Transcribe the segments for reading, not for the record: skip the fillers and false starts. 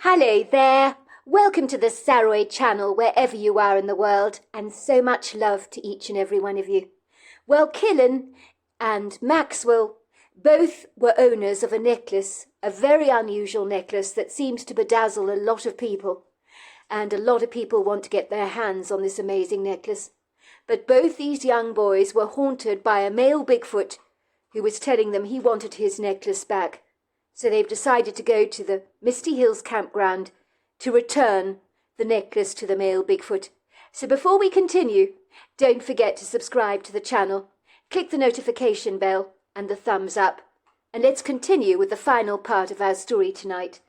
Hello there. Welcome to the Saroy channel wherever you are in the world, and so much love to each and every one of you. Well, Killen and Maxwell both were owners of a necklace, a very unusual necklace that seems to bedazzle a lot of people, and a lot of people want to get their hands on this amazing necklace. But both these young boys were haunted by a male Bigfoot who was telling them he wanted his necklace back. So they've decided to go to the Misty Hills campground to return the necklace to the male Bigfoot. So before we continue, don't forget to subscribe to the channel, click the notification bell and the thumbs up, and let's continue with the final part of our story tonight.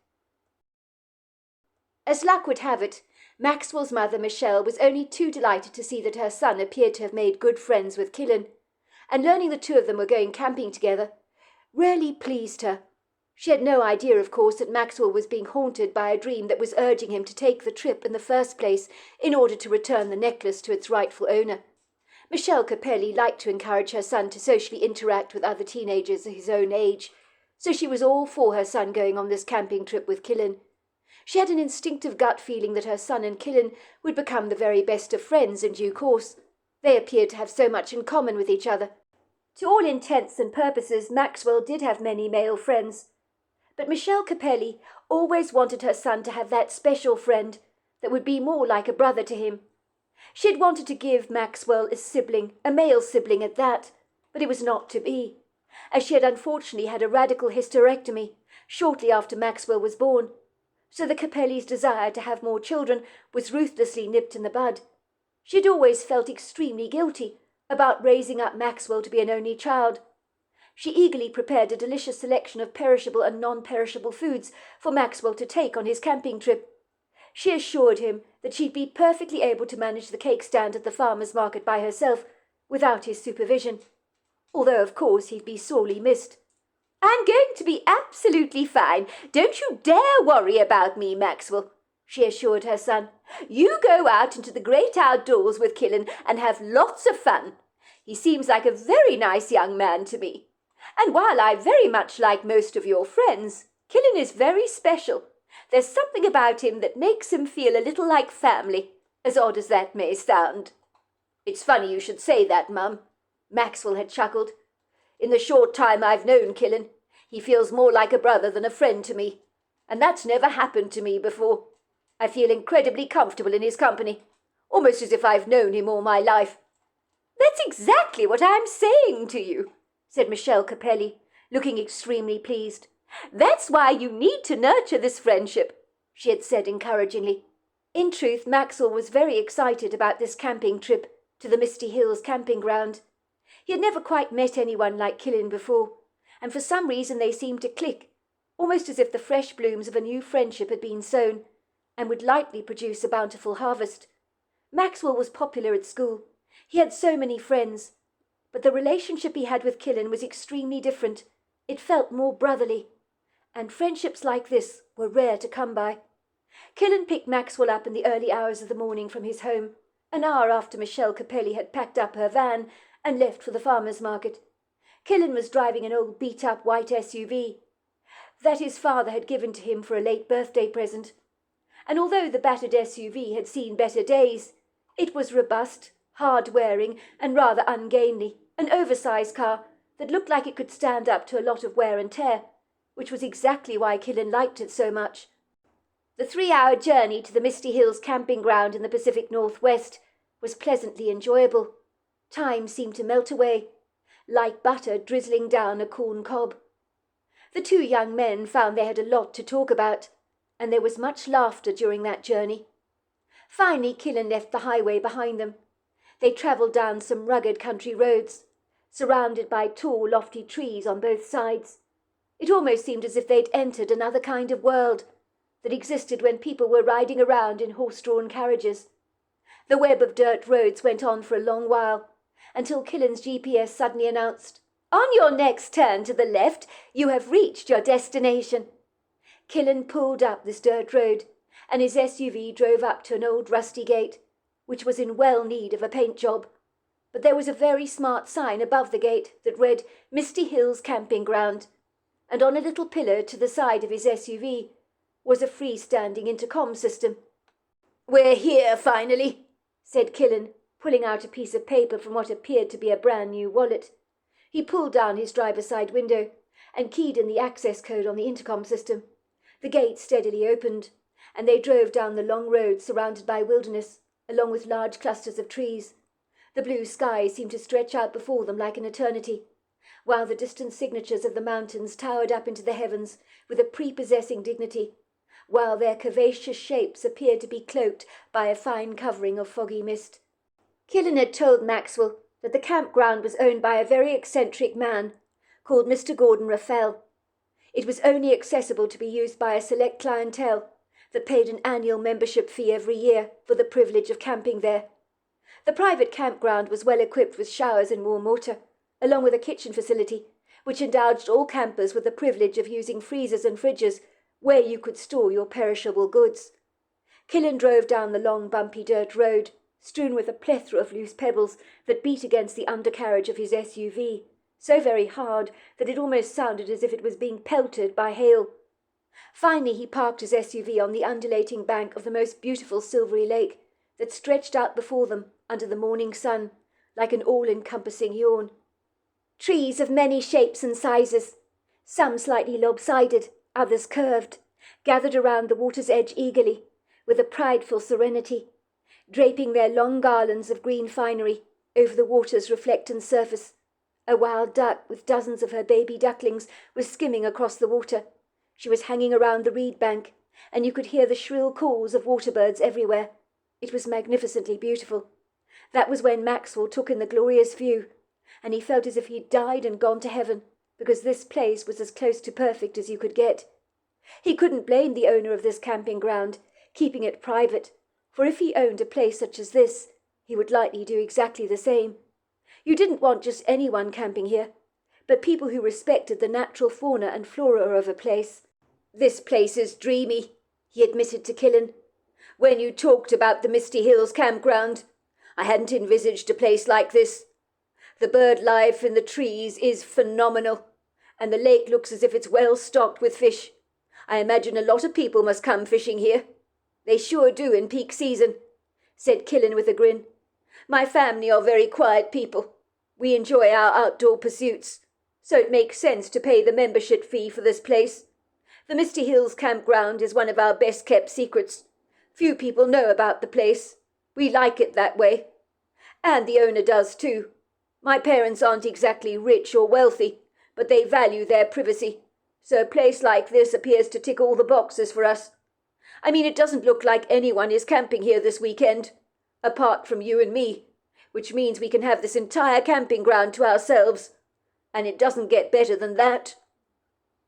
As luck would have it, Maxwell's mother, Michelle, was only too delighted to see that her son appeared to have made good friends with Killen, and learning the two of them were going camping together really pleased her. She had no idea, of course, that Maxwell was being haunted by a dream that was urging him to take the trip in the first place in order to return the necklace to its rightful owner. Michelle Capelli liked to encourage her son to socially interact with other teenagers of his own age, so she was all for her son going on this camping trip with Killen. She had an instinctive gut feeling that her son and Killen would become the very best of friends in due course. They appeared to have so much in common with each other. To all intents and purposes, Maxwell did have many male friends. But Michelle Capelli always wanted her son to have that special friend that would be more like a brother to him. She had wanted to give Maxwell a sibling, a male sibling at that, but it was not to be, as she had unfortunately had a radical hysterectomy shortly after Maxwell was born. So the Capelli's desire to have more children was ruthlessly nipped in the bud. She had always felt extremely guilty about raising up Maxwell to be an only child. She eagerly prepared a delicious selection of perishable and non-perishable foods for Maxwell to take on his camping trip. She assured him that she'd be perfectly able to manage the cake stand at the farmer's market by herself, without his supervision, although of course he'd be sorely missed. "I'm going to be absolutely fine. Don't you dare worry about me, Maxwell," she assured her son. "You go out into the great outdoors with Killen and have lots of fun. He seems like a very nice young man to me. And while I very much like most of your friends, Killen is very special. There's something about him that makes him feel a little like family, as odd as that may sound." "It's funny you should say that, Mum," Maxwell had chuckled. "In the short time I've known Killen, he feels more like a brother than a friend to me, and that's never happened to me before. I feel incredibly comfortable in his company, almost as if I've known him all my life." "That's exactly what I'm saying to you," said Michelle Capelli, looking extremely pleased. "That's why you need to nurture this friendship," she had said encouragingly. In truth, Maxwell was very excited about this camping trip to the Misty Hills camping ground. He had never quite met anyone like Killen before, and for some reason they seemed to click, almost as if the fresh blooms of a new friendship had been sown, and would likely produce a bountiful harvest. Maxwell was popular at school. He had so many friends, but the relationship he had with Killen was extremely different. It felt more brotherly, and friendships like this were rare to come by. Killen picked Maxwell up in the early hours of the morning from his home, an hour after Michelle Capelli had packed up her van and left for the farmer's market. Killen was driving an old beat-up white SUV that his father had given to him for a late birthday present. And although the battered SUV had seen better days, it was robust, hard-wearing and rather ungainly, an oversized car that looked like it could stand up to a lot of wear and tear, which was exactly why Killen liked it so much. The 3-hour journey to the Misty Hills camping ground in the Pacific Northwest was pleasantly enjoyable. Time seemed to melt away, like butter drizzling down a corn cob. The two young men found they had a lot to talk about, and there was much laughter during that journey. Finally, Killen left the highway behind them. They travelled down some rugged country roads, surrounded by tall, lofty trees on both sides. It almost seemed as if they'd entered another kind of world that existed when people were riding around in horse-drawn carriages. The web of dirt roads went on for a long while, until Killen's GPS suddenly announced, "On your next turn to the left, you have reached your destination." Killen pulled up this dirt road, and his SUV drove up to an old rusty gate, which was in well need of a paint job. But there was a very smart sign above the gate that read Misty Hills Camping Ground, and on a little pillar to the side of his SUV was a freestanding intercom system. "We're here, finally," said Killen, pulling out a piece of paper from what appeared to be a brand-new wallet. He pulled down his driver's side window and keyed in the access code on the intercom system. The gate steadily opened, and they drove down the long road surrounded by wilderness, along with large clusters of trees. The blue sky seemed to stretch out before them like an eternity, while the distant signatures of the mountains towered up into the heavens with a prepossessing dignity, while their curvaceous shapes appeared to be cloaked by a fine covering of foggy mist. Killen had told Maxwell that the campground was owned by a very eccentric man called Mr. Gordon Raphael. It was only accessible to be used by a select clientele that paid an annual membership fee every year for the privilege of camping there. The private campground was well equipped with showers and warm water, along with a kitchen facility, which indulged all campers with the privilege of using freezers and fridges where you could store your perishable goods. Killen drove down the long, bumpy dirt road, strewn with a plethora of loose pebbles that beat against the undercarriage of his SUV, so very hard that it almost sounded as if it was being pelted by hail. Finally he parked his SUV on the undulating bank of the most beautiful silvery lake that stretched out before them under the morning sun like an all-encompassing yawn. Trees of many shapes and sizes, some slightly lopsided, others curved, gathered around the water's edge eagerly, with a prideful serenity, draping their long garlands of green finery over the water's reflectant surface. A wild duck with dozens of her baby ducklings was skimming across the water. She was hanging around the reed bank, and you could hear the shrill calls of waterbirds everywhere. It was magnificently beautiful. That was when Maxwell took in the glorious view, and he felt as if he'd died and gone to heaven, because this place was as close to perfect as you could get. He couldn't blame the owner of this camping ground, keeping it private, for if he owned a place such as this, he would likely do exactly the same. You didn't want just anyone camping here, but people who respected the natural fauna and flora of a place. "This place is dreamy," he admitted to Killen. "When you talked about the Misty Hills campground, I hadn't envisaged a place like this. The bird life in the trees is phenomenal, and the lake looks as if it's well stocked with fish. I imagine a lot of people must come fishing here." "They sure do in peak season," said Killen with a grin. "My family are very quiet people. We enjoy our outdoor pursuits, so it makes sense to pay the membership fee for this place. The Misty Hills campground is one of our best-kept secrets. Few people know about the place. We like it that way. And the owner does too. My parents aren't exactly rich or wealthy, but they value their privacy, so a place like this appears to tick all the boxes for us. I mean, it doesn't look like anyone is camping here this weekend, apart from you and me, which means we can have this entire camping ground to ourselves, and it doesn't get better than that."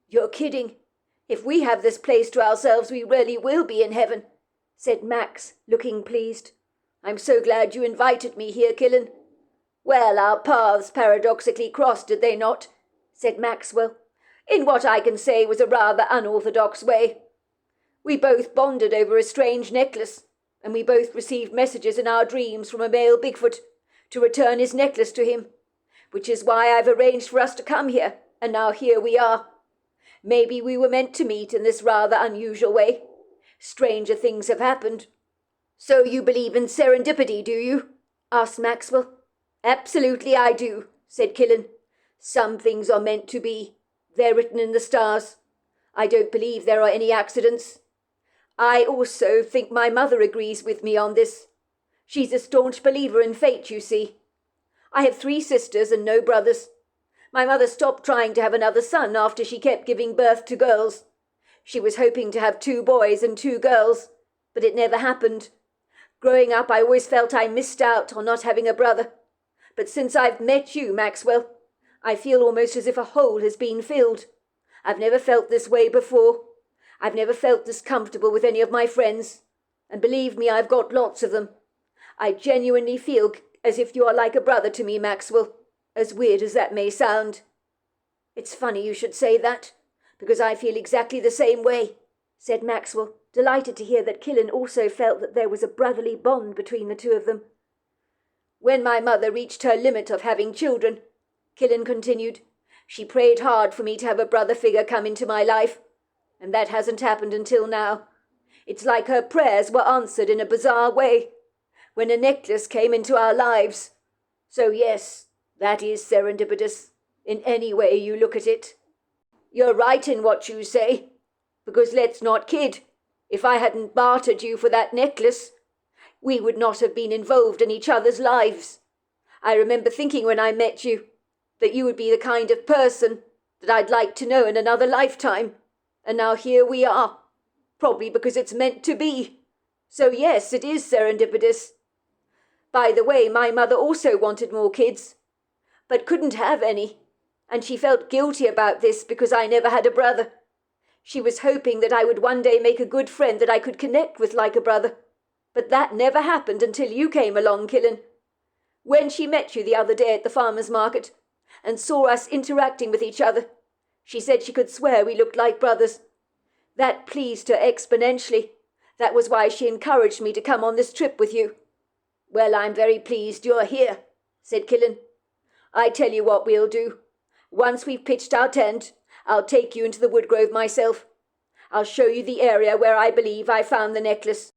"You're kidding. If we have this place to ourselves, we really will be in heaven," said Max, looking pleased. "I'm so glad you invited me here, Killen." "Well, our paths paradoxically crossed, did they not?" said Maxwell, in what I can say was a rather unorthodox way. "We both bonded over a strange necklace, and we both received messages in our dreams from a male Bigfoot to return his necklace to him, which is why I've arranged for us to come here, and now here we are. Maybe we were meant to meet in this rather unusual way. Stranger things have happened." "So you believe in serendipity, do you?" asked Maxwell. "Absolutely I do," said Killen. "Some things are meant to be. They're written in the stars. I don't believe there are any accidents. I also think my mother agrees with me on this. She's a staunch believer in fate, you see. I have 3 sisters and no brothers. My mother stopped trying to have another son after she kept giving birth to girls. She was hoping to have 2 boys and 2 girls, but it never happened. Growing up, I always felt I missed out on not having a brother. But since I've met you, Maxwell, I feel almost as if a hole has been filled. I've never felt this way before. I've never felt this comfortable with any of my friends. And believe me, I've got lots of them. I genuinely feel as if you are like a brother to me, Maxwell, as weird as that may sound." "It's funny you should say that, because I feel exactly the same way," said Maxwell, delighted to hear that Killen also felt that there was a brotherly bond between the two of them. "When my mother reached her limit of having children," Killen continued, "she prayed hard for me to have a brother figure come into my life, and that hasn't happened until now. It's like her prayers were answered in a bizarre way, when a necklace came into our lives. So yes, that is serendipitous, in any way you look at it. You're right in what you say, because let's not kid, if I hadn't bartered you for that necklace, we would not have been involved in each other's lives. I remember thinking when I met you that you would be the kind of person that I'd like to know in another lifetime, and now here we are, probably because it's meant to be. So yes, it is serendipitous. By the way, my mother also wanted more kids, but couldn't have any, and she felt guilty about this because I never had a brother. She was hoping that I would one day make a good friend that I could connect with like a brother, but that never happened until you came along, Killen. When she met you the other day at the farmer's market and saw us interacting with each other, she said she could swear we looked like brothers. That pleased her exponentially. That was why she encouraged me to come on this trip with you. Well, I'm very pleased you're here, said Killen. I tell you what we'll do. Once we've pitched our tent, I'll take you into the woodgrove myself. I'll show you the area where I believe I found the necklace.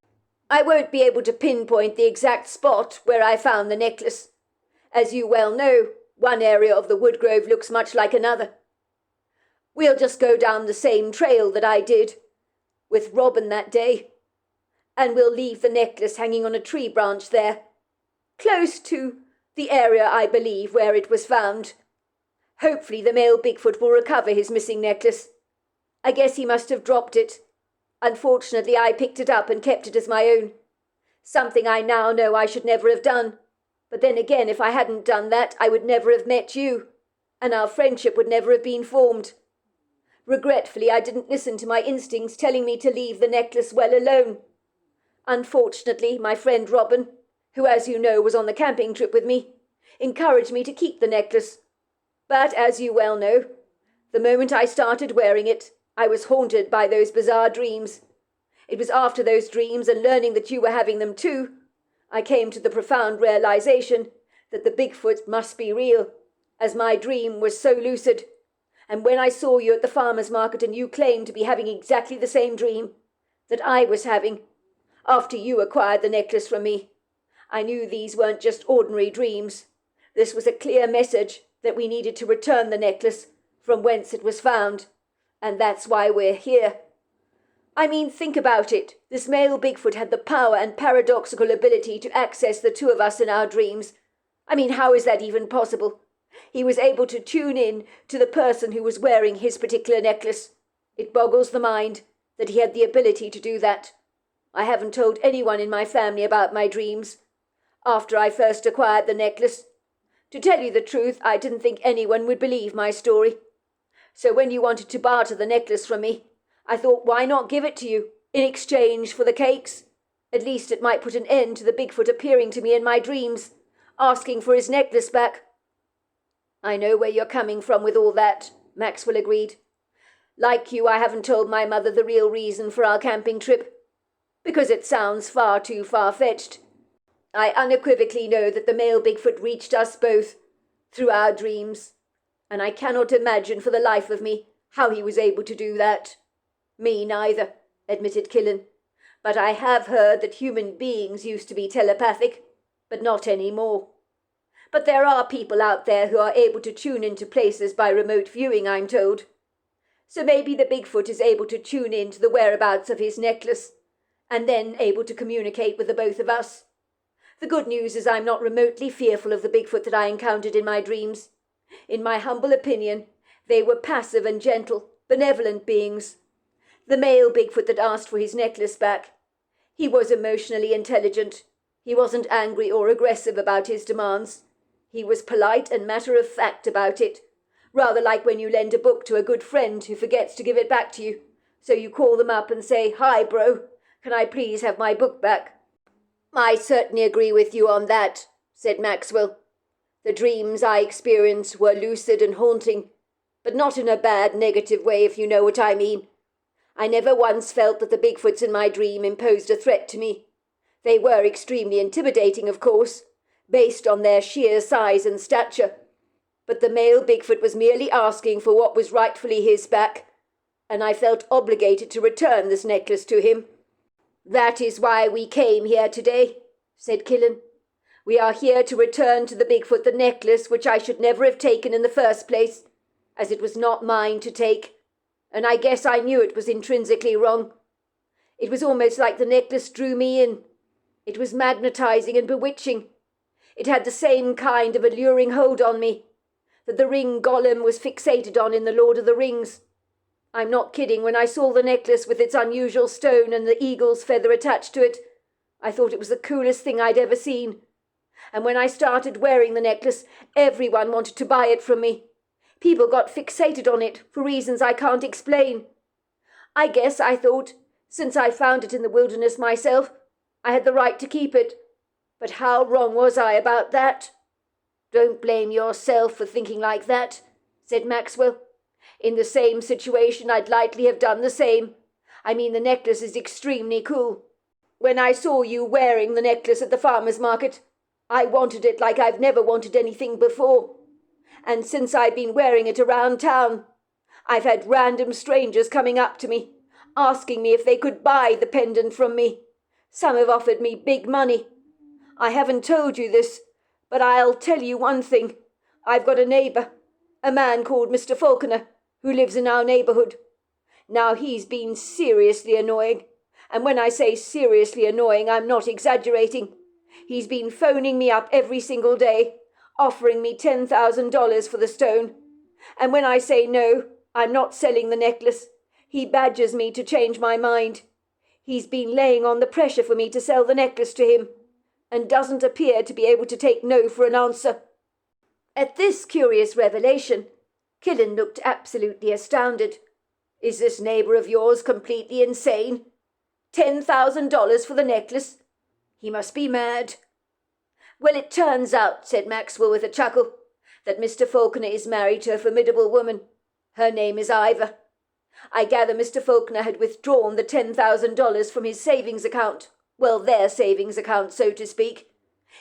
I won't be able to pinpoint the exact spot where I found the necklace. As you well know, one area of the woodgrove looks much like another. We'll just go down the same trail that I did with Robin that day, and we'll leave the necklace hanging on a tree branch there, close to the area I believe where it was found. Hopefully the male Bigfoot will recover his missing necklace. I guess he must have dropped it. Unfortunately, I picked it up and kept it as my own. Something I now know I should never have done. But then again, if I hadn't done that, I would never have met you, and our friendship would never have been formed. Regretfully, I didn't listen to my instincts telling me to leave the necklace well alone. Unfortunately, my friend Robin, who as you know was on the camping trip with me, encouraged me to keep the necklace. But as you well know, the moment I started wearing it, I was haunted by those bizarre dreams. It was after those dreams and learning that you were having them too, I came to the profound realization that the Bigfoot must be real, as my dream was so lucid. And when I saw you at the farmer's market and you claimed to be having exactly the same dream that I was having, after you acquired the necklace from me, I knew these weren't just ordinary dreams. This was a clear message that we needed to return the necklace from whence it was found, and that's why we're here. I mean, think about it. This male Bigfoot had the power and paradoxical ability to access the two of us in our dreams. I mean, how is that even possible? He was able to tune in to the person who was wearing his particular necklace. It boggles the mind that he had the ability to do that. I haven't told anyone in my family about my dreams after I first acquired the necklace. To tell you the truth, I didn't think anyone would believe my story. So when you wanted to barter the necklace from me, I thought, why not give it to you in exchange for the cakes? At least it might put an end to the Bigfoot appearing to me in my dreams, asking for his necklace back. I know where you're coming from with all that, Maxwell agreed. Like you, I haven't told my mother the real reason for our camping trip, because it sounds far too far-fetched. I unequivocally know that the male Bigfoot reached us both through our dreams, and I cannot imagine for the life of me how he was able to do that. Me neither, admitted Killen, but I have heard that human beings used to be telepathic, but not anymore. But there are people out there who are able to tune into places by remote viewing, I'm told. So maybe the Bigfoot is able to tune in to the whereabouts of his necklace, and then able to communicate with the both of us. The good news is I'm not remotely fearful of the Bigfoot that I encountered in my dreams. In my humble opinion, they were passive and gentle, benevolent beings. The male Bigfoot that asked for his necklace back, he was emotionally intelligent. He wasn't angry or aggressive about his demands. He was polite and matter-of-fact about it, rather like when you lend a book to a good friend who forgets to give it back to you. So you call them up and say, "Hi, bro, can I please have my book back?" I certainly agree with you on that, said Maxwell. The dreams I experienced were lucid and haunting, but not in a bad, negative way, if you know what I mean. I never once felt that the Bigfoots in my dream imposed a threat to me. They were extremely intimidating, of course, based on their sheer size and stature. But the male Bigfoot was merely asking for what was rightfully his back, and I felt obligated to return this necklace to him. That is why we came here today, said Killen. We are here to return to the Bigfoot the necklace which I should never have taken in the first place, as it was not mine to take, and I guess I knew it was intrinsically wrong. It was almost like the necklace drew me in. It was magnetizing and bewitching. It had the same kind of alluring hold on me that the ring Gollum was fixated on in The Lord of the Rings. I'm not kidding. When I saw the necklace with its unusual stone and the eagle's feather attached to it, I thought it was the coolest thing I'd ever seen. And when I started wearing the necklace, everyone wanted to buy it from me. People got fixated on it for reasons I can't explain. I guess I thought, since I found it in the wilderness myself, I had the right to keep it. But how wrong was I about that? Don't blame yourself for thinking like that, said Maxwell. In the same situation, I'd likely have done the same. I mean, the necklace is extremely cool. When I saw you wearing the necklace at the farmer's market, I wanted it like I've never wanted anything before. And since I've been wearing it around town, I've had random strangers coming up to me, asking me if they could buy the pendant from me. Some have offered me big money. I haven't told you this, but I'll tell you one thing. I've got a neighbour, a man called Mr. Falconer, who lives in our neighbourhood. Now, he's been seriously annoying, and when I say seriously annoying, I'm not exaggerating. He's been phoning me up every single day, offering me $10,000 for the stone. And when I say no, I'm not selling the necklace, he badgers me to change my mind. He's been laying on the pressure for me to sell the necklace to him, and doesn't appear to be able to take no for an answer. At this curious revelation, Killen looked absolutely astounded. Is this neighbour of yours completely insane? $10,000 for the necklace? He must be mad. Well, it turns out, said Maxwell with a chuckle, that Mr. Falconer is married to a formidable woman. Her name is Ivor. I gather Mr. Falconer had withdrawn the $10,000 from his savings account. Well, their savings account, so to speak.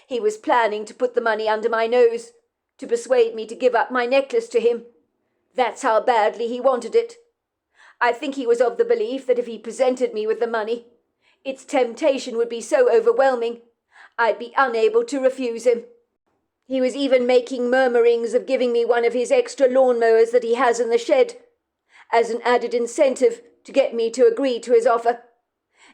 He was planning to put the money under my nose, to persuade me to give up my necklace to him. That's how badly he wanted it. I think he was of the belief that if he presented me with the money, its temptation would be so overwhelming, I'd be unable to refuse him. He was even making murmurings of giving me one of his extra lawnmowers that he has in the shed, as an added incentive to get me to agree to his offer.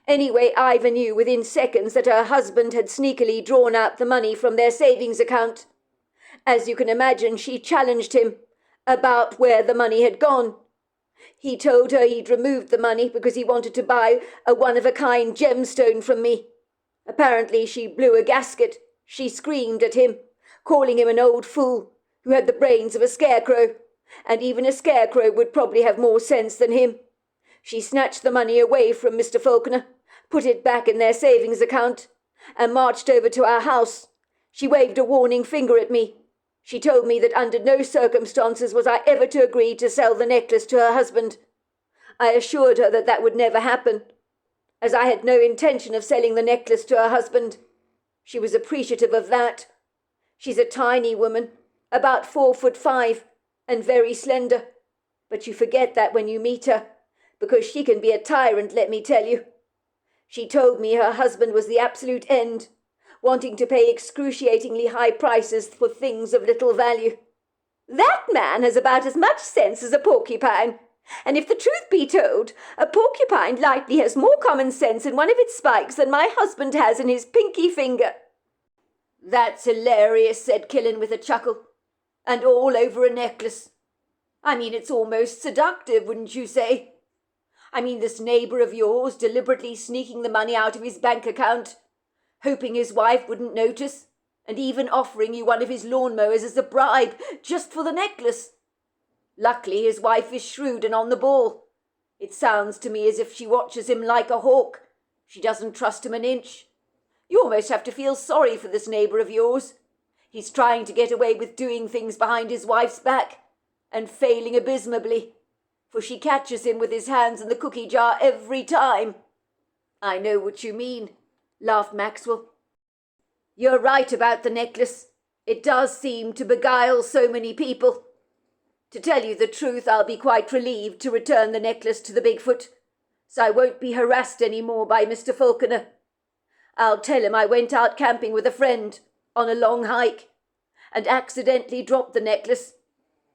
Anyway, Ivor knew within seconds that her husband had sneakily drawn out the money from their savings account. As you can imagine, she challenged him about where the money had gone. He told her he'd removed the money because he wanted to buy a one-of-a-kind gemstone from me. Apparently she blew a gasket. She screamed at him, calling him an old fool who had the brains of a scarecrow, and even a scarecrow would probably have more sense than him. She snatched the money away from Mr. Falconer, put it back in their savings account, and marched over to our house. She waved a warning finger at me. She told me that under no circumstances was I ever to agree to sell the necklace to her husband. I assured her that that would never happen, as I had no intention of selling the necklace to her husband. She was appreciative of that. She's a tiny woman, about 4'5", and very slender, but you forget that when you meet her, because she can be a tyrant, let me tell you. She told me her husband was the absolute end, wanting to pay excruciatingly high prices for things of little value. That man has about as much sense as a porcupine, and if the truth be told, a porcupine likely has more common sense in one of its spikes than my husband has in his pinky finger. That's hilarious, said Killen with a chuckle, and all over a necklace. I mean, it's almost seductive, wouldn't you say? I mean, this neighbour of yours deliberately sneaking the money out of his bank account, hoping his wife wouldn't notice, and even offering you one of his lawnmowers as a bribe just for the necklace. Luckily, his wife is shrewd and on the ball. It sounds to me as if she watches him like a hawk. She doesn't trust him an inch. You almost have to feel sorry for this neighbour of yours. He's trying to get away with doing things behind his wife's back, and failing abysmally, for she catches him with his hands in the cookie jar every time. I know what you mean, laughed Maxwell. You're right about the necklace. It does seem to beguile so many people. To tell you the truth, I'll be quite relieved to return the necklace to the Bigfoot, so I won't be harassed any more by Mr. Falconer. I'll tell him I went out camping with a friend on a long hike and accidentally dropped the necklace.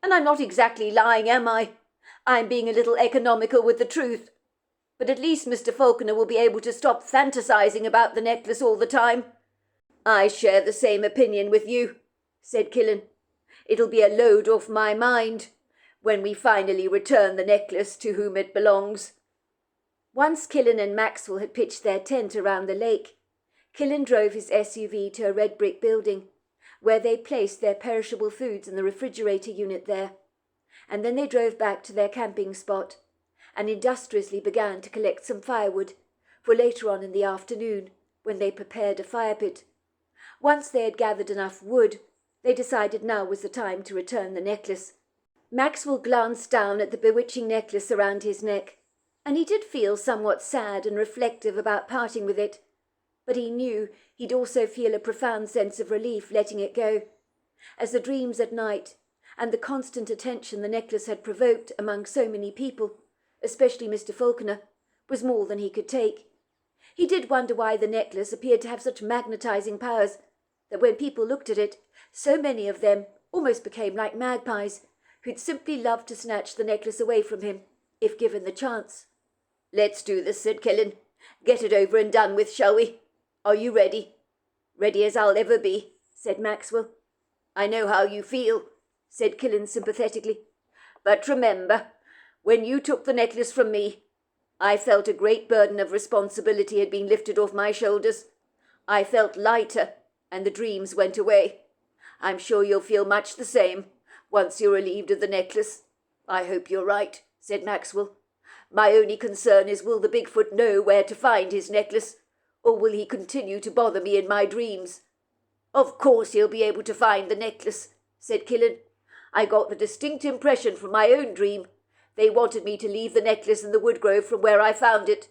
And I'm not exactly lying, am I? I'm being a little economical with the truth. But at least Mr. Falconer will be able to stop fantasizing about the necklace all the time." "I share the same opinion with you," said Killen. "It'll be a load off my mind when we finally return the necklace to whom it belongs." Once Killen and Maxwell had pitched their tent around the lake, Killen drove his SUV to a red brick building, where they placed their perishable foods in the refrigerator unit there, and then they drove back to their camping spot and industriously began to collect some firewood for later on in the afternoon, when they prepared a fire pit. Once they had gathered enough wood, they decided now was the time to return the necklace. Maxwell glanced down at the bewitching necklace around his neck, and he did feel somewhat sad and reflective about parting with it, but he knew he'd also feel a profound sense of relief letting it go, as the dreams at night and the constant attention the necklace had provoked among so many people, especially Mr. Falconer, was more than he could take. He did wonder why the necklace appeared to have such magnetizing powers that when people looked at it, so many of them almost became like magpies, who'd simply love to snatch the necklace away from him, if given the chance. "Let's do this," said Killen. "Get it over and done with, shall we? Are you ready?" "Ready as I'll ever be," said Maxwell. "I know how you feel," said Killen sympathetically. "But remember, when you took the necklace from me, I felt a great burden of responsibility had been lifted off my shoulders. I felt lighter, and the dreams went away. I'm sure you'll feel much the same once you're relieved of the necklace." "I hope you're right," said Maxwell. "My only concern is, will the Bigfoot know where to find his necklace, or will he continue to bother me in my dreams?" "Of course he'll be able to find the necklace," said Killen. "I got the distinct impression from my own dream they wanted me to leave the necklace in the woodgrove from where I found it.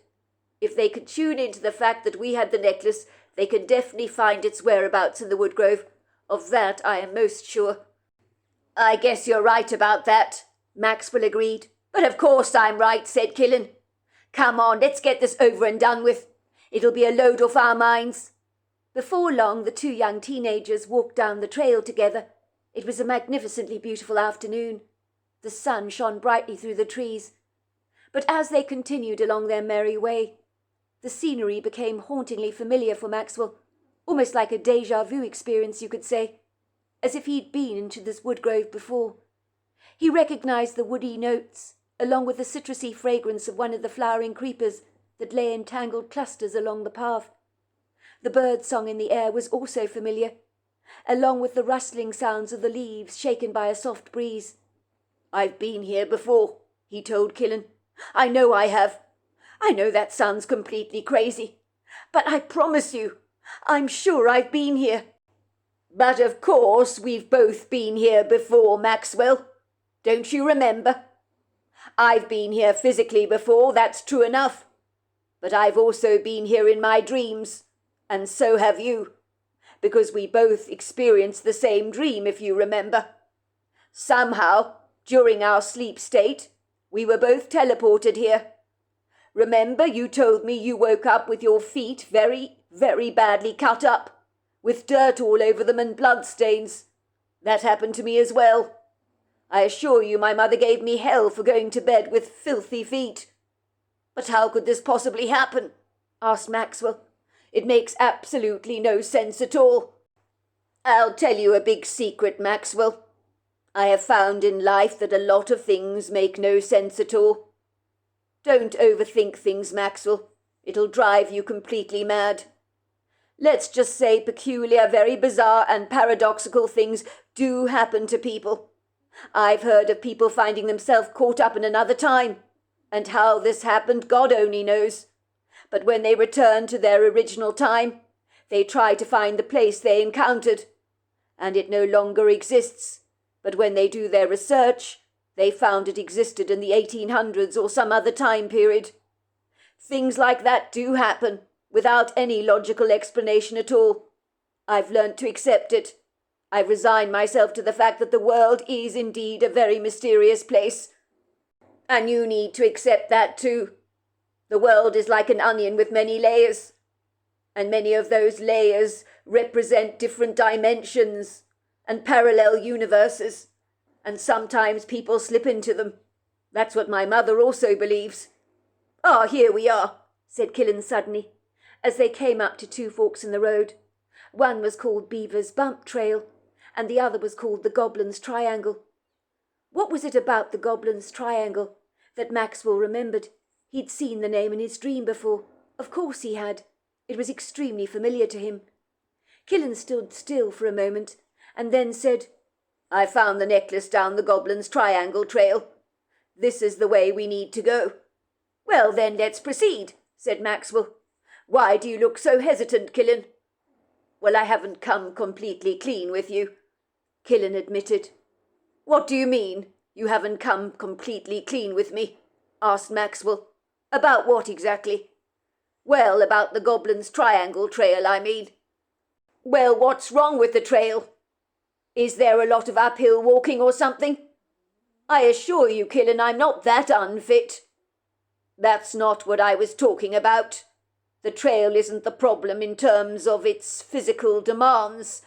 If they could tune into the fact that we had the necklace, they can definitely find its whereabouts in the woodgrove. Of that I am most sure." "I guess you're right about that," Maxwell agreed. "But of course I'm right," said Killen. "Come on, let's get this over and done with. It'll be a load off our minds." Before long, the two young teenagers walked down the trail together. It was a magnificently beautiful afternoon. The sun shone brightly through the trees. But as they continued along their merry way, the scenery became hauntingly familiar for Maxwell, almost like a déjà vu experience, you could say, as if he'd been into this woodgrove before. He recognized the woody notes, along with the citrusy fragrance of one of the flowering creepers that lay in tangled clusters along the path. The bird song in the air was also familiar, along with the rustling sounds of the leaves shaken by a soft breeze. "I've been here before," he told Killen. "I know I have. I know that sounds completely crazy, but I promise you, I'm sure I've been here." "But of course we've both been here before, Maxwell. Don't you remember? I've been here physically before, that's true enough. But I've also been here in my dreams, and so have you, because we both experienced the same dream, if you remember. Somehow, during our sleep state, we were both teleported here. Remember, you told me you woke up with your feet very, very badly cut up, with dirt all over them and bloodstains. That happened to me as well. I assure you my mother gave me hell for going to bed with filthy feet." "But how could this possibly happen?" asked Maxwell. "It makes absolutely no sense at all." "I'll tell you a big secret, Maxwell. I have found in life that a lot of things make no sense at all. Don't overthink things, Maxwell. It'll drive you completely mad. Let's just say peculiar, very bizarre and paradoxical things do happen to people. I've heard of people finding themselves caught up in another time, and how this happened God only knows. But when they return to their original time, they try to find the place they encountered, and it no longer exists. But when they do their research, they found it existed in the 1800s or some other time period. Things like that do happen, without any logical explanation at all. I've learnt to accept it. I've resigned myself to the fact that the world is indeed a very mysterious place. And you need to accept that too. The world is like an onion with many layers. And many of those layers represent different dimensions and parallel universes. And sometimes people slip into them. That's what my mother also believes. Ah, here we are, said Killen suddenly, as they came up to two forks in the road. One was called Beaver's Bump Trail, and the other was called the Goblin's Triangle. What was it about the Goblin's Triangle that Maxwell remembered? He'd seen the name in his dream before. Of course he had. It was extremely familiar to him. Killen stood still for a moment, and then said, I found the necklace down the Goblin's Triangle trail. This is the way we need to go. Well, then let's proceed, said Maxwell. Why do you look so hesitant, Killen? Well, I haven't come completely clean with you, Killen admitted. What do you mean, you haven't come completely clean with me? Asked Maxwell. About what exactly? Well, about the Goblin's Triangle trail, I mean. Well, what's wrong with the trail? Is there a lot of uphill walking or something? I assure you, Killen, I'm not that unfit. That's not what I was talking about. The trail isn't the problem in terms of its physical demands.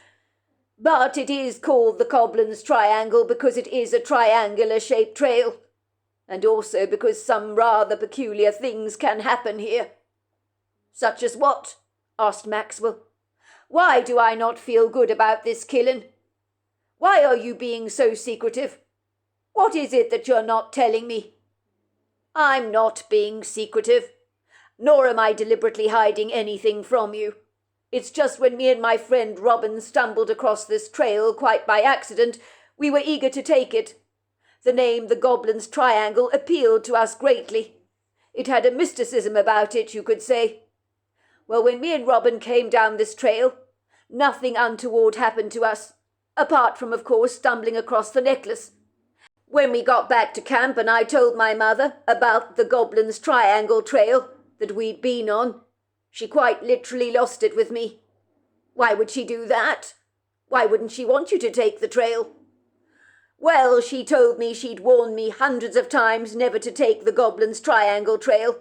But it is called the Goblin's Triangle because it is a triangular-shaped trail. And also because some rather peculiar things can happen here. Such as what? Asked Maxwell. Why do I not feel good about this, Killen? Why are you being so secretive? What is it that you're not telling me? I'm not being secretive, nor am I deliberately hiding anything from you. It's just when me and my friend Robin stumbled across this trail quite by accident, we were eager to take it. The name the Goblin's Triangle appealed to us greatly. It had a mysticism about it, you could say. Well, when me and Robin came down this trail, nothing untoward happened to us, apart from, of course, stumbling across the necklace. When we got back to camp and I told my mother about the Goblin's Triangle trail that we'd been on, she quite literally lost it with me. Why would she do that? Why wouldn't she want you to take the trail? Well, she told me she'd warned me hundreds of times never to take the Goblin's Triangle trail.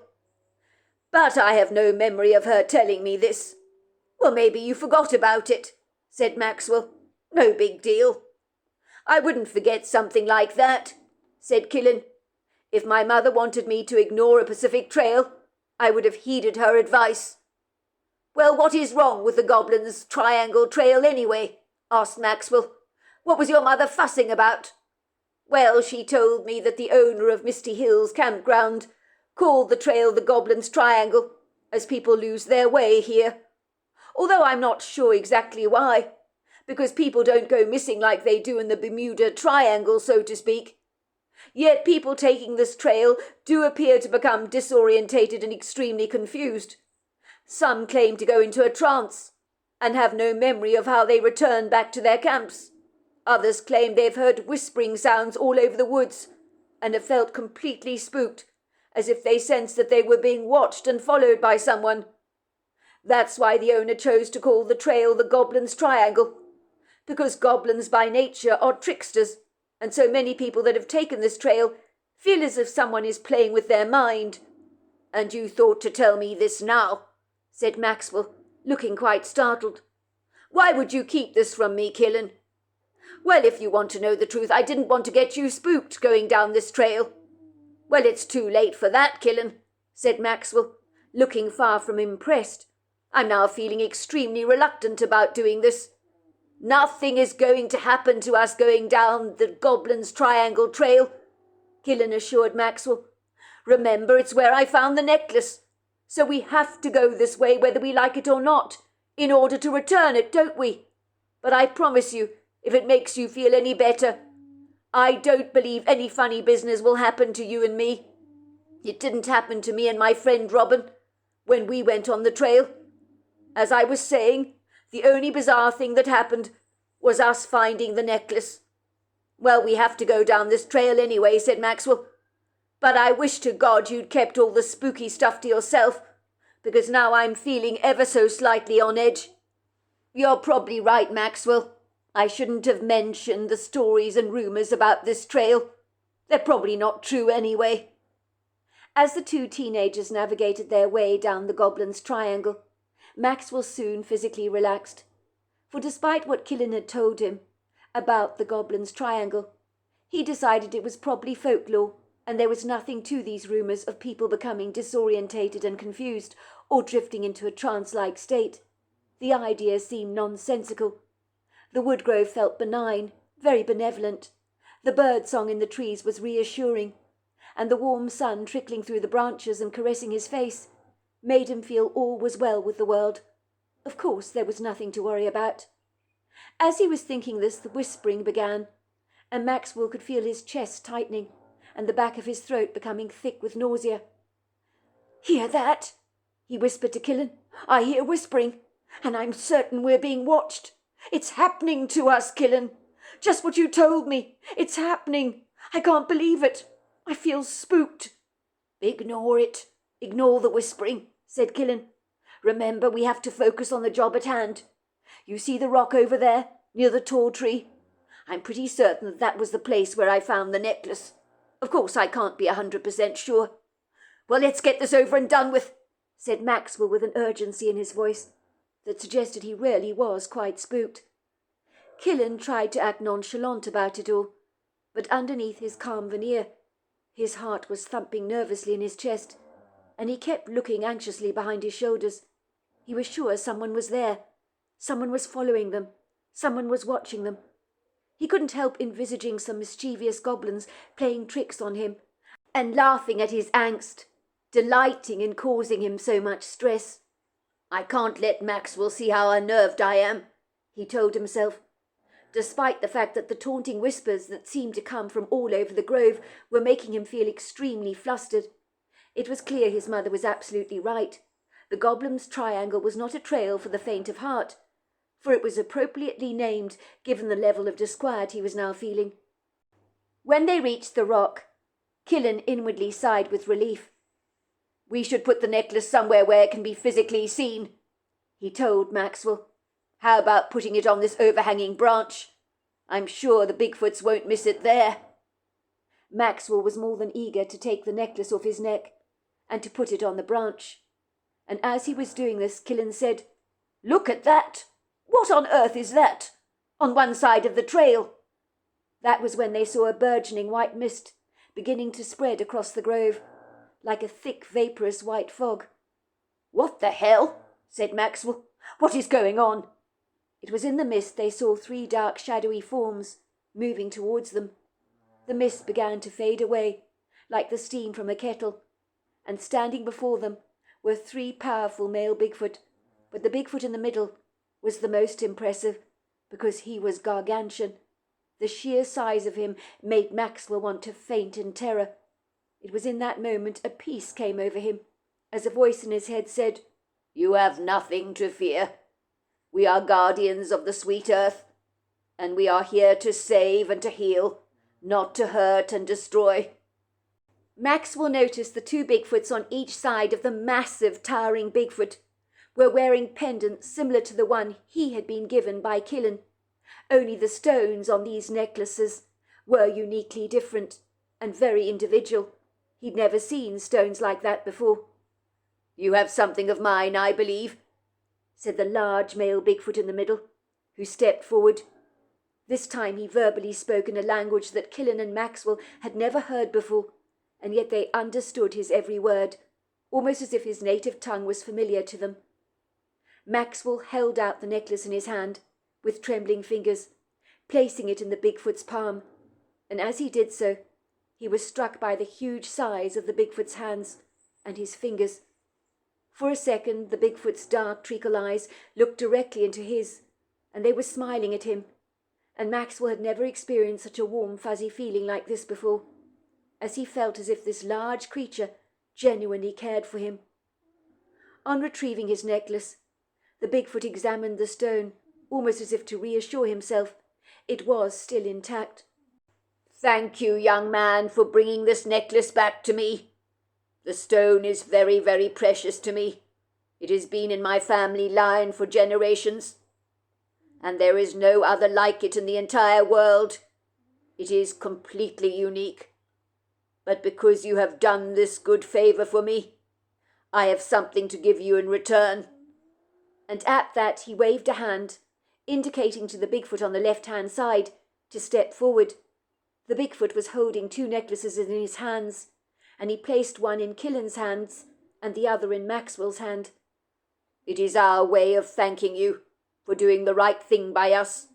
But I have no memory of her telling me this. Well, maybe you forgot about it, said Maxwell. No big deal. I wouldn't forget something like that, said Killen. If my mother wanted me to ignore a Pacific trail, I would have heeded her advice. Well, what is wrong with the Goblin's Triangle trail anyway? Asked Maxwell. What was your mother fussing about? Well, she told me that the owner of Misty Hills campground called the trail the Goblin's Triangle, as people lose their way here. Although I'm not sure exactly why. Because people don't go missing like they do in the Bermuda Triangle, so to speak. Yet people taking this trail do appear to become disorientated and extremely confused. Some claim to go into a trance and have no memory of how they return back to their camps. Others claim they've heard whispering sounds all over the woods and have felt completely spooked, as if they sensed that they were being watched and followed by someone. That's why the owner chose to call the trail the Goblin's Triangle. Because goblins by nature are tricksters, and so many people that have taken this trail feel as if someone is playing with their mind. And you thought to tell me this now, said Maxwell, looking quite startled. Why would you keep this from me, Killen? Well, if you want to know the truth, I didn't want to get you spooked going down this trail. Well, it's too late for that, Killen, said Maxwell, looking far from impressed. I'm now feeling extremely reluctant about doing this. Nothing is going to happen to us going down the Goblin's Triangle trail, Killen assured Maxwell. Remember, it's where I found the necklace. So we have to go this way whether we like it or not, in order to return it, don't we? But I promise you, if it makes you feel any better, I don't believe any funny business will happen to you and me. It didn't happen to me and my friend Robin when we went on the trail. As I was saying, the only bizarre thing that happened was us finding the necklace. Well, we have to go down this trail anyway, said Maxwell. But I wish to God you'd kept all the spooky stuff to yourself, because now I'm feeling ever so slightly on edge. You're probably right, Maxwell. I shouldn't have mentioned the stories and rumours about this trail. They're probably not true anyway." As the two teenagers navigated their way down the Goblin's Triangle, Maxwell soon physically relaxed. For despite what Killen had told him about the Goblin's Triangle, he decided it was probably folklore, and there was nothing to these rumours of people becoming disorientated and confused, or drifting into a trance-like state. The idea seemed nonsensical. The woodgrove felt benign, very benevolent. The bird-song in the trees was reassuring, and the warm sun trickling through the branches and caressing his face made him feel all was well with the world. Of course, there was nothing to worry about. As he was thinking this, the whispering began, and Maxwell could feel his chest tightening and the back of his throat becoming thick with nausea. "Hear that?" he whispered to Killen. "I hear whispering, and I'm certain we're being watched. It's happening to us, Killen. Just what you told me. It's happening. I can't believe it. I feel spooked." "Ignore it. Ignore the whispering," said Killen. "Remember, we have to focus on the job at hand. You see the rock over there, near the tall tree? I'm pretty certain that that was the place where I found the necklace. Of course, I can't be 100% sure." "Well, let's get this over and done with," said Maxwell with an urgency in his voice that suggested he really was quite spooked. Killen tried to act nonchalant about it all, but underneath his calm veneer, his heart was thumping nervously in his chest, and he kept looking anxiously behind his shoulders. He was sure someone was there. Someone was following them. Someone was watching them. He couldn't help envisaging some mischievous goblins playing tricks on him and laughing at his angst, delighting in causing him so much stress. "I can't let Maxwell see how unnerved I am," he told himself. Despite the fact that the taunting whispers that seemed to come from all over the grove were making him feel extremely flustered, it was clear his mother was absolutely right. The Goblin's Triangle was not a trail for the faint of heart, for it was appropriately named given the level of disquiet he was now feeling. When they reached the rock, Killen inwardly sighed with relief. "We should put the necklace somewhere where it can be physically seen," he told Maxwell. "How about putting it on this overhanging branch? I'm sure the Bigfoots won't miss it there." Maxwell was more than eager to take the necklace off his neck and to put it on the branch. And as he was doing this, Killen said, "Look at that! What on earth is that? On one side of the trail?" That was when they saw a burgeoning white mist beginning to spread across the grove, like a thick, vaporous white fog. "What the hell?" said Maxwell. "What is going on?" It was in the mist they saw 3 dark, shadowy forms moving towards them. The mist began to fade away, like the steam from a kettle, and standing before them were 3 powerful male Bigfoot, but the Bigfoot in the middle was the most impressive, because he was gargantuan. The sheer size of him made Maxwell want to faint in terror. It was in that moment a peace came over him, as a voice in his head said, "You have nothing to fear. We are guardians of the sweet earth, and we are here to save and to heal, not to hurt and destroy." Maxwell noticed the 2 Bigfoots on each side of the massive, towering Bigfoot were wearing pendants similar to the one he had been given by Killen. Only the stones on these necklaces were uniquely different and very individual. He'd never seen stones like that before. "You have something of mine, I believe," said the large male Bigfoot in the middle, who stepped forward. This time he verbally spoke in a language that Killen and Maxwell had never heard before, and yet they understood his every word, almost as if his native tongue was familiar to them. Maxwell held out the necklace in his hand, with trembling fingers, placing it in the Bigfoot's palm, and as he did so, he was struck by the huge size of the Bigfoot's hands and his fingers. For a second, the Bigfoot's dark treacle eyes looked directly into his, and they were smiling at him, and Maxwell had never experienced such a warm, fuzzy feeling like this before, as he felt as if this large creature genuinely cared for him. On retrieving his necklace, the Bigfoot examined the stone, almost as if to reassure himself it was still intact. "Thank you, young man, for bringing this necklace back to me. The stone is very, very precious to me. It has been in my family line for generations." and there is no other like it in the entire world. It is completely unique. But because you have done this good favour for me, I have something to give you in return." And at that he waved a hand, indicating to the Bigfoot on the left-hand side to step forward. The Bigfoot was holding 2 necklaces in his hands, and he placed one in Killen's hands and the other in Maxwell's hand. "It is our way of thanking you for doing the right thing by us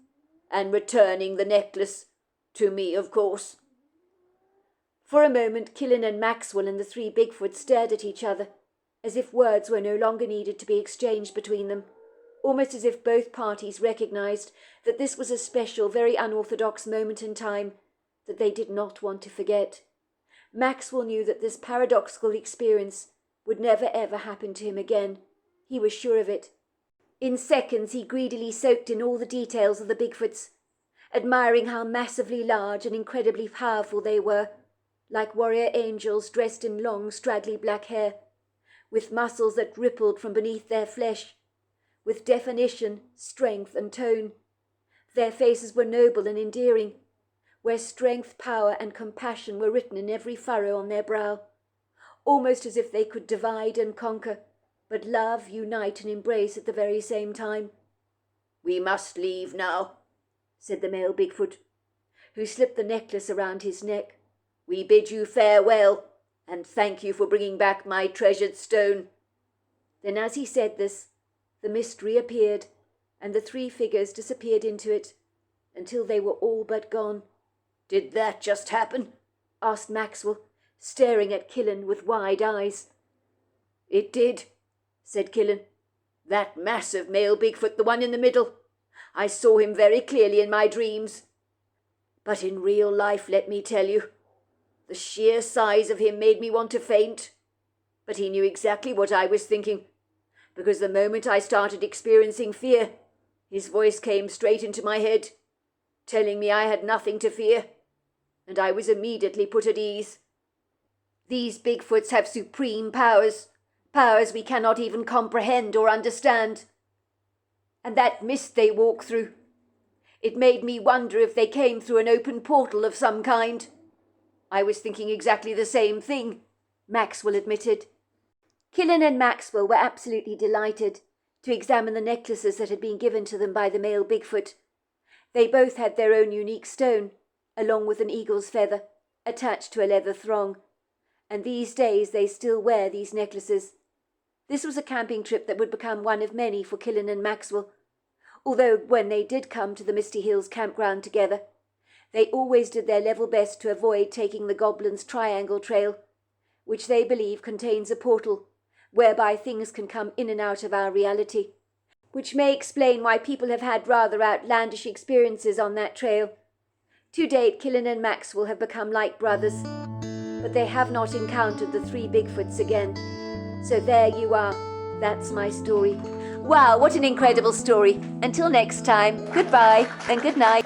and returning the necklace, to me, of course." For a moment Killen and Maxwell and the 3 Bigfoots stared at each other, as if words were no longer needed to be exchanged between them, almost as if both parties recognized that this was a special, very unorthodox moment in time that they did not want to forget. Maxwell knew that this paradoxical experience would never ever happen to him again. He was sure of it. In seconds he greedily soaked in all the details of the Bigfoots, admiring how massively large and incredibly powerful they were, like warrior angels dressed in long, straggly black hair, with muscles that rippled from beneath their flesh, with definition, strength, and tone. Their faces were noble and endearing, where strength, power, and compassion were written in every furrow on their brow, almost as if they could divide and conquer, but love, unite, and embrace at the very same time. "We must leave now," said the male Bigfoot, who slipped the necklace around his neck. "We bid you farewell, and thank you for bringing back my treasured stone." Then as he said this, the mist reappeared, and the 3 figures disappeared into it, until they were all but gone. "Did that just happen?" asked Maxwell, staring at Killen with wide eyes. "It did," said Killen. "That massive male Bigfoot, the one in the middle. I saw him very clearly in my dreams. But in real life, let me tell you, the sheer size of him made me want to faint. But he knew exactly what I was thinking, because the moment I started experiencing fear, his voice came straight into my head, telling me I had nothing to fear, and I was immediately put at ease. These Bigfoots have supreme powers, powers we cannot even comprehend or understand. And that mist they walk through, it made me wonder if they came through an open portal of some kind." "I was thinking exactly the same thing," Maxwell admitted. Killen and Maxwell were absolutely delighted to examine the necklaces that had been given to them by the male Bigfoot. They both had their own unique stone, along with an eagle's feather, attached to a leather thong, and these days they still wear these necklaces. This was a camping trip that would become one of many for Killen and Maxwell, although when they did come to the Misty Hills campground together, they always did their level best to avoid taking the Goblin's Triangle Trail, which they believe contains a portal whereby things can come in and out of our reality, which may explain why people have had rather outlandish experiences on that trail. To date, Killen and Maxwell have become like brothers, but they have not encountered the 3 Bigfoots again. So there you are. That's my story. Wow, what an incredible story. Until next time, goodbye and good night.